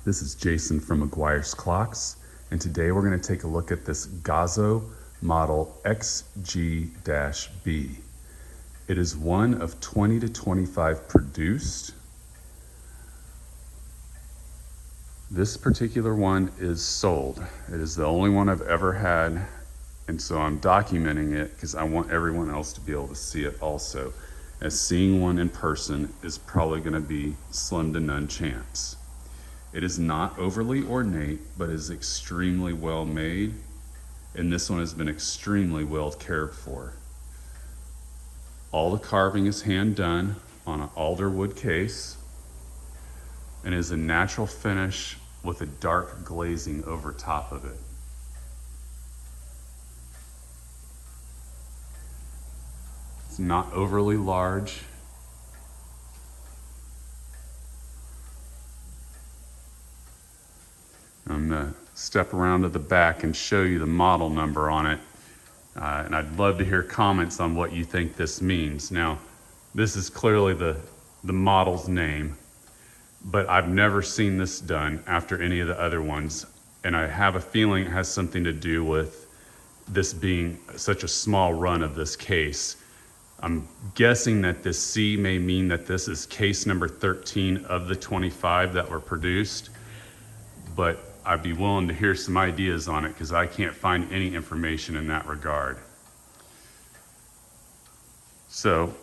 This is Jason from McGuire's Clocks, and today we're going to take a look at this Gazo model XG-B. It is one of 20 to 25 produced. This particular one is sold. It is the only one I've ever had, and so I'm documenting it because I want everyone else to be able to see it also, as seeing one in person is probably going to be slim to none chance. It is not overly ornate, but is extremely well made, and this one has been extremely well cared for. All the carving is hand done on an alder wood case and is a natural finish with a dark glazing over top of it. It's not overly large. I'm gonna step around to the back and show you the model number on it. And I'd love to hear comments on what you think this means. Now, this is clearly the model's name, but I've never seen this done after any of the other ones. And I have a feeling it has something to do with this being such a small run of this case. I'm guessing that this C may mean that this is case number 13 of the 25 that were produced, but I'd be willing to hear some ideas on it because I can't find any information in that regard. So,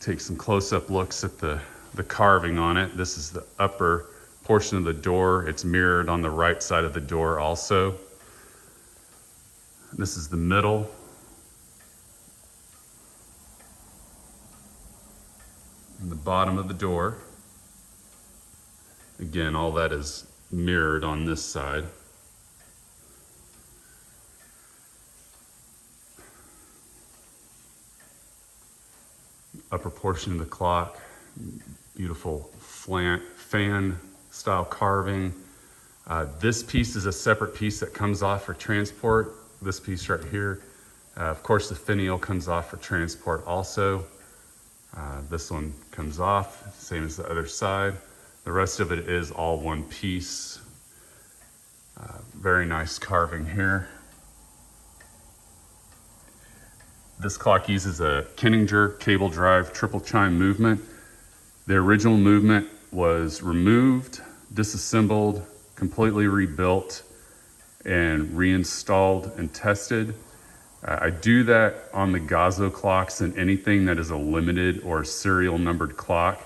take some close-up looks at the carving on it. This is the upper portion of the door. It's mirrored on the right side of the door also. This is the middle. And the bottom of the door. Again, all that is mirrored on this side. Upper portion of the clock, beautiful fan style carving. This piece is a separate piece that comes off for transport. This piece right here. Of course, the finial comes off for transport also. This one comes off, same as the other side. The rest of it is all one piece. Very nice carving here. This clock uses a Kieninger cable drive triple chime movement. The original movement was removed, disassembled, completely rebuilt, and reinstalled and tested. I do that on the Gazo clocks and anything that is a limited or serial numbered clock.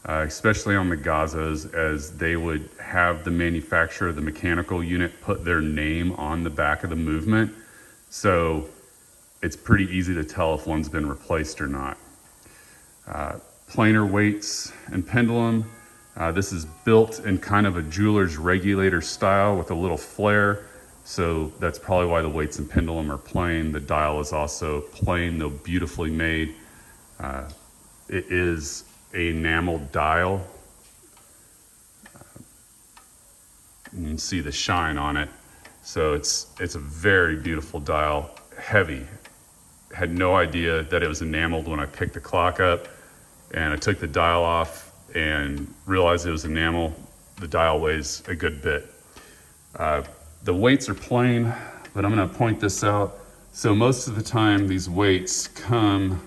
Especially on the Gazos, as they would have the manufacturer of the mechanical unit put their name on the back of the movement. So it's pretty easy to tell if one's been replaced or not. Planar weights and pendulum. This is built in kind of a jeweler's regulator style with a little flare. So that's probably why the weights and pendulum are plain. The dial is also plain, though beautifully made. It is a enameled dial. You can see the shine on it. So it's a very beautiful dial, heavy. Had no idea that it was enameled when I picked the clock up, and I took the dial off and realized it was enamel. The dial weighs a good bit. The weights are plain, but I'm gonna point this out. So most of the time these weights come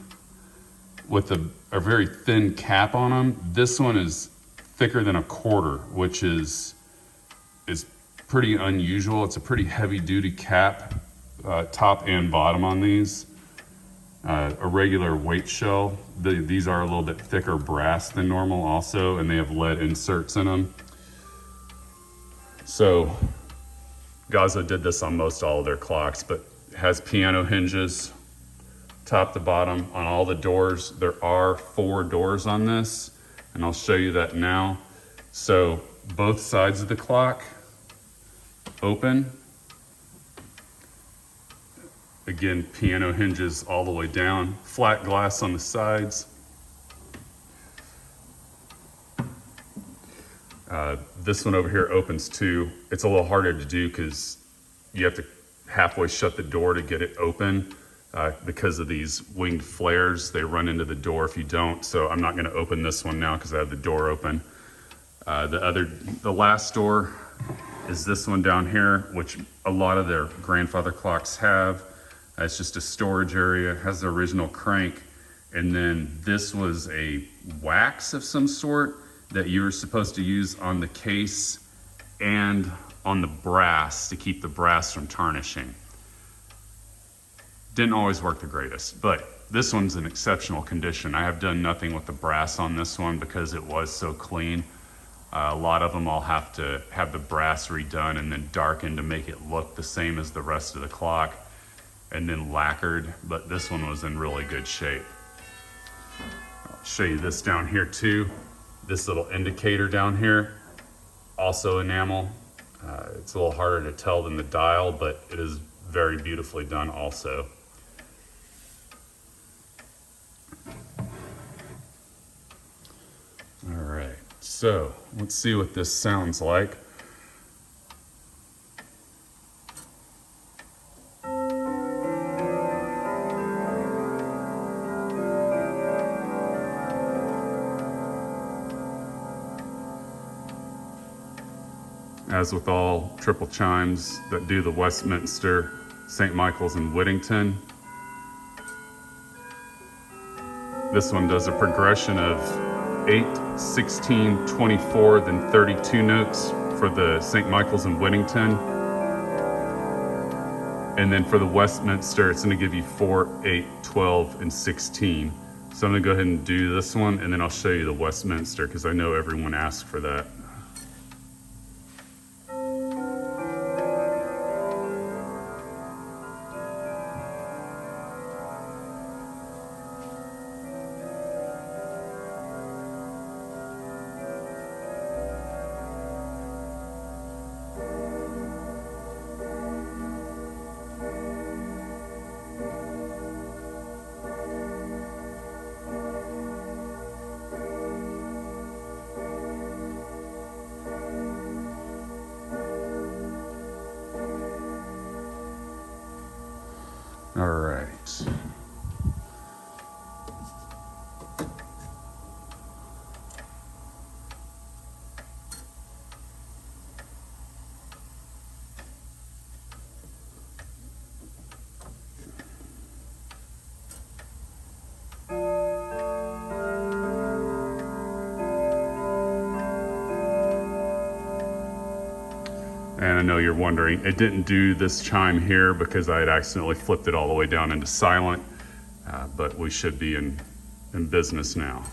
with a very thin cap on them. This one is thicker than a quarter, which is pretty unusual. It's a pretty heavy duty cap, top and bottom on these. A regular weight shell. These are a little bit thicker brass than normal also, and they have lead inserts in them. So Gazo did this on most all of their clocks, but it has piano hinges, top to bottom on all the doors. There are 4 doors on this, and I'll show you that now. So both sides of the clock open. Again, piano hinges all the way down, flat glass on the sides. This one over here opens too. It's a little harder to do because you have to halfway shut the door to get it open. Because of these winged flares, they run into the door if you don't. So I'm not going to open this one now because I have the door open. The last door is this one down here, which a lot of their grandfather clocks have. It's just a storage area, has the original crank. And then this was a wax of some sort that you were supposed to use on the case and on the brass to keep the brass from tarnishing. Didn't always work the greatest, but this one's in exceptional condition. I have done nothing with the brass on this one because it was so clean. A lot of them I'll have to have the brass redone and then darkened to make it look the same as the rest of the clock, and then lacquered, but this one was in really good shape. I'll show you this down here too. This little indicator down here, also enamel. It's a little harder to tell than the dial, but it is very beautifully done also. All right, so let's see what this sounds like. As with all triple chimes that do the Westminster, St. Michael's, and Whittington, this one does a progression of 8, 16, 24, then 32 notes for the St. Michael's and Whittington. And then for the Westminster, it's gonna give you 4, 8, 12, and 16. So I'm gonna go ahead and do this one, and then I'll show you the Westminster, because I know everyone asked for that. All right. And I know you're wondering, it didn't do this chime here because I had accidentally flipped it all the way down into silent, but we should be in business now.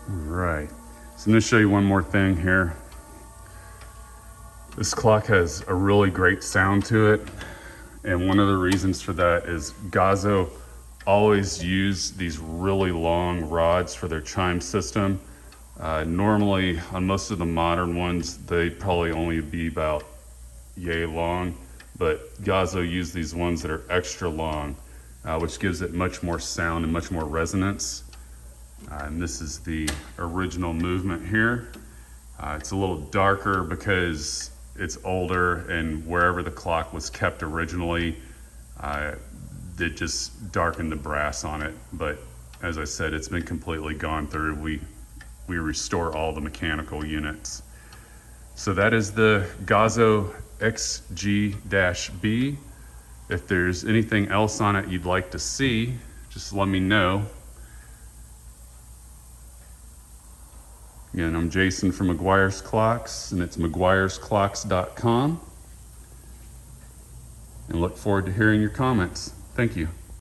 Right, so I'm going to show you one more thing here. This clock has a really great sound to it, and one of the reasons for that is Gazo always use these really long rods for their chime system. Normally on most of the modern ones they probably only be about yay long, but Gazo use these ones that are extra long, which gives it much more sound and much more resonance. And this is the original movement here. It's a little darker because it's older, and wherever the clock was kept originally, it just darkened the brass on it. But as I said, it's been completely gone through. We restore all the mechanical units. So that is the Gazo XG-B. If there's anything else on it you'd like to see, just let me know. Again, I'm Jason from McGuire's Clocks, and it's mcguiresclocks.com. And look forward to hearing your comments. Thank you.